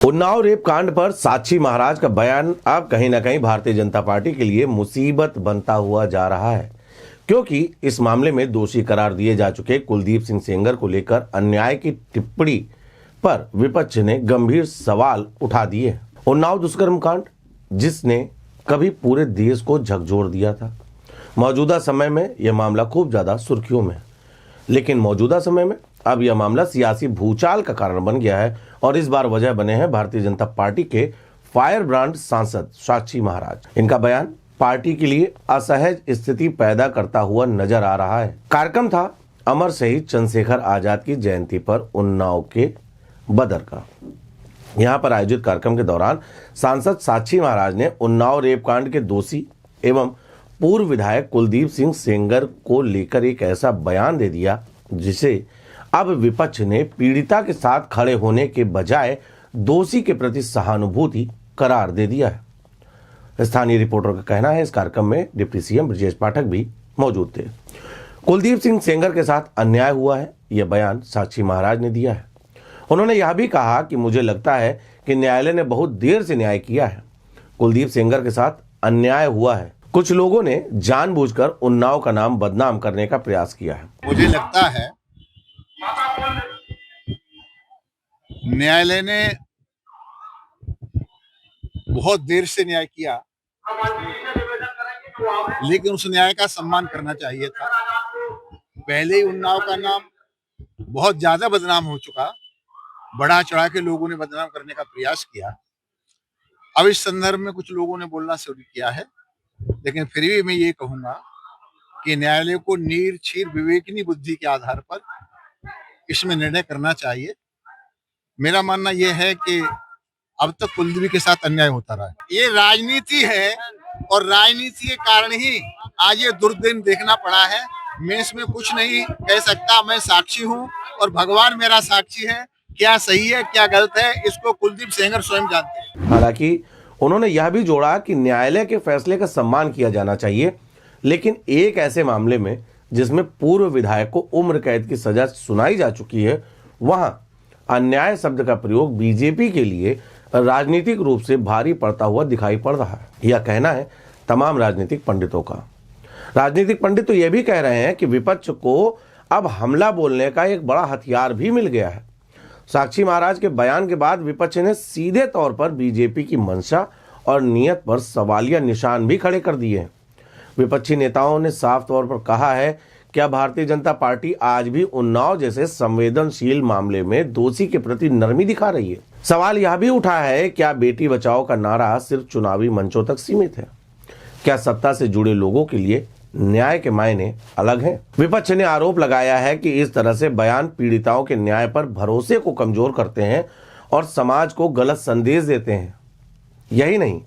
Unnao rape कांड पर साक्षी महाराज का बयान अब कहीं ना कहीं भारतीय जनता पार्टी के लिए मुसीबत बनता हुआ जा रहा है, क्योंकि इस मामले में दोषी करार दिए जा चुके कुलदीप सिंह सेंगर को लेकर अन्याय की टिप्पणी पर विपक्ष ने गंभीर सवाल उठा दिए। उन्नाव दुष्कर्म कांड जिसने कभी पूरे देश को झकझोर दिया था, मौजूदा समय में यह मामला खूब ज्यादा सुर्खियों में, लेकिन मौजूदा समय में अब यह मामला सियासी भूचाल का कारण बन गया है और इस बार वजह बने हैं भारतीय जनता पार्टी के फायर ब्रांड सांसद साक्षी महाराज। इनका बयान पार्टी के लिए असहज स्थिति पैदा करता हुआ नजर आ रहा है। कार्यक्रम था अमर शहीद चंद्रशेखर आजाद की जयंती पर उन्नाव के बदर का। यहां पर आयोजित कार्यक्रम के दौरान सांसद साक्षी महाराज ने उन्नाव रेप कांड के दोषी एवं पूर्व विधायक कुलदीप सिंह सेंगर को लेकर एक ऐसा बयान दे दिया जिसे अब विपक्ष ने पीड़िता के साथ खड़े होने के बजाय दोषी के प्रति सहानुभूति करार दे दिया है। स्थानीय रिपोर्टर का कहना है इस कार्यक्रम में डिप्टी सीएम ब्रजेश पाठक भी मौजूद थे। कुलदीप सिंह सेंगर के साथ अन्याय हुआ है, यह बयान साक्षी महाराज ने दिया है। उन्होंने यह भी कहा कि मुझे लगता है कि न्यायालय ने बहुत देर से न्याय किया है। कुलदीप सेंगर के साथ अन्याय हुआ है, कुछ लोगों ने जानबूझकर उन्नाव का नाम बदनाम करने का प्रयास किया है। मुझे लगता है न्यायालय ने बहुत देर से न्याय किया, लेकिन उस न्याय का सम्मान करना चाहिए था। पहले ही उन्नाव का नाम बहुत ज्यादा बदनाम हो चुका, बढ़ा चढ़ा के लोगों ने बदनाम करने का प्रयास किया। अब इस संदर्भ में कुछ लोगों ने बोलना शुरू किया है, लेकिन फिर भी मैं ये कहूंगा कि न्यायालय को नीरछीर विवेकनी बुद्धि के आधार पर इसमें निर्णय करना चाहिए। मेरा मानना यह है कि अब तक कुलदीप के साथ अन्याय होता रहा है। ये राजनीति है और राजनीति के कारण ही आज ये दुर्दिन देखना पड़ा है। मैं इसमें कुछ नहीं कह सकता, मैं साक्षी हूँ और भगवान मेरा साक्षी है। क्या सही है क्या गलत है इसको कुलदीप सेंगर स्वयं जानते हैं। हालांकि उन्होंने यह भी जोड़ा कि न्यायालय के फैसले का सम्मान किया जाना चाहिए, लेकिन एक ऐसे मामले में जिसमें पूर्व विधायक को उम्र कैद की सजा सुनाई जा चुकी है, वहां अन्याय शब्द का प्रयोग बीजेपी के लिए राजनीतिक रूप से भारी पड़ता हुआ दिखाई पड़ रहा है। यह कहना है तमाम राजनीतिक पंडितों का। राजनीतिक पंडित तो यह भी कह रहे हैं कि विपक्ष को अब हमला बोलने का एक बड़ा हथियार भी मिल गया है। साक्षी महाराज के बयान के बाद विपक्ष ने सीधे तौर पर बीजेपी की मंशा और नीयत पर सवालिया निशान भी खड़े कर दिए हैं। विपक्षी नेताओं ने साफ तौर पर कहा है क्या भारतीय जनता पार्टी आज भी उन्नाव जैसे संवेदनशील मामले में दोषी के प्रति नरमी दिखा रही है। सवाल यह भी उठा है क्या बेटी बचाओ का नारा सिर्फ चुनावी मंचों तक सीमित है? क्या सत्ता से जुड़े लोगों के लिए न्याय के मायने अलग हैं? विपक्ष ने आरोप लगाया है कि इस तरह से बयान पीड़िताओं के न्याय पर भरोसे को कमजोर करते हैं और समाज को गलत संदेश देते हैं। यही नहीं,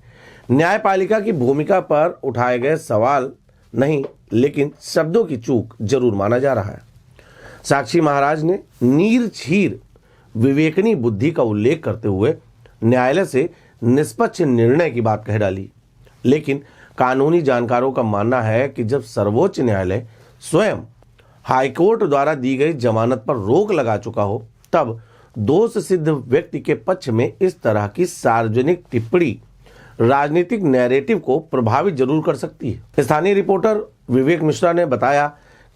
न्यायपालिका की भूमिका पर उठाए गए सवाल नहीं, लेकिन शब्दों की चूक जरूर माना जा रहा है। साक्षी महाराज ने नीरछीर विवेकनी बुद्धि का उल्लेख करते हुए न्यायालय से निष्पक्ष निर्णय की बात कह डाली, लेकिन कानूनी जानकारों का मानना है कि जब सर्वोच्च न्यायालय स्वयं हाईकोर्ट द्वारा दी गई जमानत पर रोक लगा चुका हो, तब दोष सिद्ध व्यक्ति के पक्ष में इस तरह की सार्वजनिक टिप्पणी राजनीतिक नैरेटिव को प्रभावित जरूर कर सकती है। स्थानीय रिपोर्टर विवेक मिश्रा ने बताया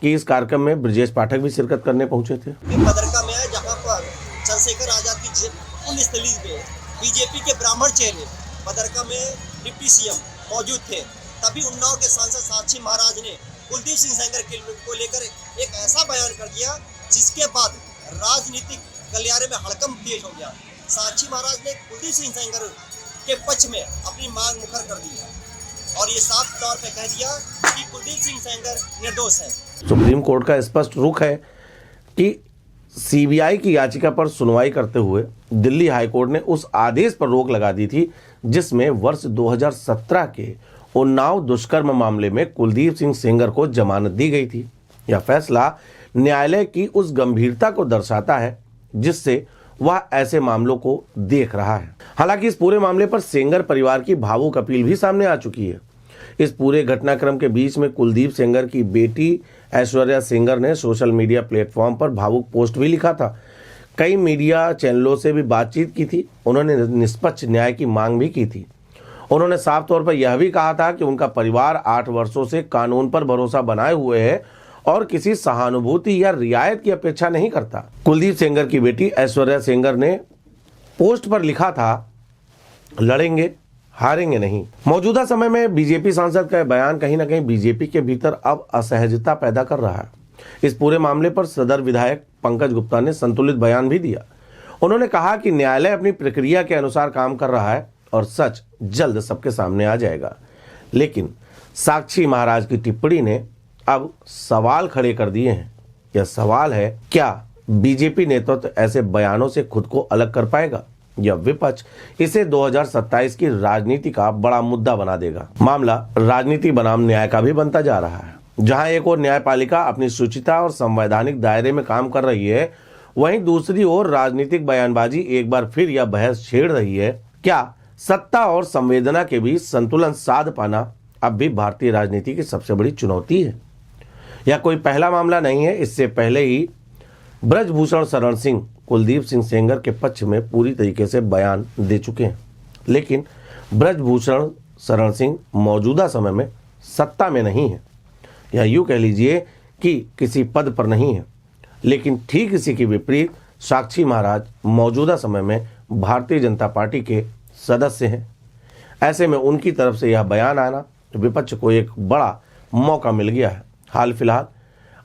कि इस कार्यक्रम में ब्रजेश पाठक भी शिरकत करने पहुंचे थे। बदरका में है जहां पर चंद्रशेखर आजाद की पुण्यस्थली में बीजेपी के ब्राह्मण चेहरे बदरका में डिप्टी सीएम मौजूद थे। तभी उन्नाव के सांसद साक्षी महाराज ने कुलदीप सिंह सेंगर को लेकर एक ऐसा बयान कर दिया जिसके बाद राजनीतिक गलियारे में हड़कंप तेज हो गया। साक्षी महाराज ने कुलदीप सिंह सेंगर के पक्ष में अपनी मांग मुखर कर दी है और ये साफ तौर पे कह दिया कि कुलदीप सिंह सेंगर निर्दोष है। सुप्रीम कोर्ट का स्पष्ट रुख है कि सीबीआई की याचिका पर सुनवाई करते हुए दिल्ली हाईकोर्ट ने उस आदेश पर रोक लगा दी थी जिसमें वर्ष 2017 के उन्नाव दुष्कर्म मामले में कुलदीप सिंह सेंगर को जमानत दी गई थी। यह फैसला न्यायालय की उस गंभीरता को दर्शाता है जिससे वह ऐसे मामलों को देख रहा है। हालांकि इस पूरे मामले पर सेंगर परिवार की भावुक अपील भी सामने आ चुकी है। इस पूरे घटनाक्रम के बीच में कुलदीप सेंगर की बेटी ऐश्वर्या सेंगर ने सोशल मीडिया प्लेटफॉर्म पर भावुक पोस्ट भी लिखा था कई मीडिया चैनलों से भी बातचीत की थी। उन्होंने निष्पक्ष न्याय की मांग भी की थी। उन्होंने साफ तौर पर यह भी कहा था कि उनका परिवार 8 वर्षों से कानून पर भरोसा बनाए हुए है और किसी सहानुभूति या रियायत की अपेक्षा नहीं करता। कुलदीप सेंगर की बेटी ऐश्वर्या सेंगर ने पोस्ट पर लिखा था, लड़ेंगे हारेंगे नहीं। मौजूदा समय में बीजेपी सांसद का बयान कहीं ना कहीं बीजेपी के भीतर अब असहजता पैदा कर रहा है। इस पूरे मामले पर सदर विधायक पंकज गुप्ता ने संतुलित बयान भी दिया। उन्होंने कहा कि न्यायालय अपनी प्रक्रिया के अनुसार काम कर रहा है और सच जल्द सबके सामने आ जाएगा। लेकिन साक्षी महाराज की टिप्पणी ने अब सवाल खड़े कर दिए हैं। यह सवाल है, क्या बीजेपी नेतृत्व ऐसे बयानों से खुद को अलग कर पाएगा या विपक्ष इसे 2027 की राजनीति का बड़ा मुद्दा बना देगा। मामला राजनीति बनाम न्याय का भी बनता जा रहा है। जहां एक ओर न्यायपालिका अपनी शुचिता और संवैधानिक दायरे में काम कर रही है, वहीं दूसरी ओर राजनीतिक बयानबाजी एक बार फिर यह बहस छेड़ रही है, क्या सत्ता और संवेदना के बीच संतुलन साध पाना अब भी भारतीय राजनीति की सबसे बड़ी चुनौती है। यह कोई पहला मामला नहीं है। इससे पहले ही ब्रजभूषण शरण सिंह कुलदीप सिंह सेंगर के पक्ष में पूरी तरीके से बयान दे चुके हैं, लेकिन ब्रजभूषण शरण सिंह मौजूदा समय में सत्ता में नहीं है, या यूं कह लीजिए कि किसी पद पर नहीं है। लेकिन ठीक इसी के विपरीत साक्षी महाराज मौजूदा समय में भारतीय जनता पार्टी के सदस्य हैं। ऐसे में उनकी तरफ से यह बयान आना विपक्ष को एक बड़ा मौका मिल गया है। हाल फिलहाल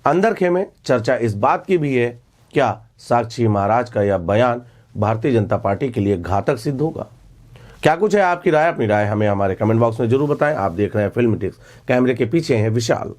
अंदर खेमे चर्चा इस बात की भी है, क्या साक्षी महाराज का यह बयान भारतीय जनता पार्टी के लिए घातक सिद्ध होगा। क्या कुछ है आपकी राय? अपनी राय हमें हमारे कमेंट बॉक्स में जरूर बताएं। आप देख रहे हैं फिल्मी टिक्स, कैमरे के पीछे हैं विशाल।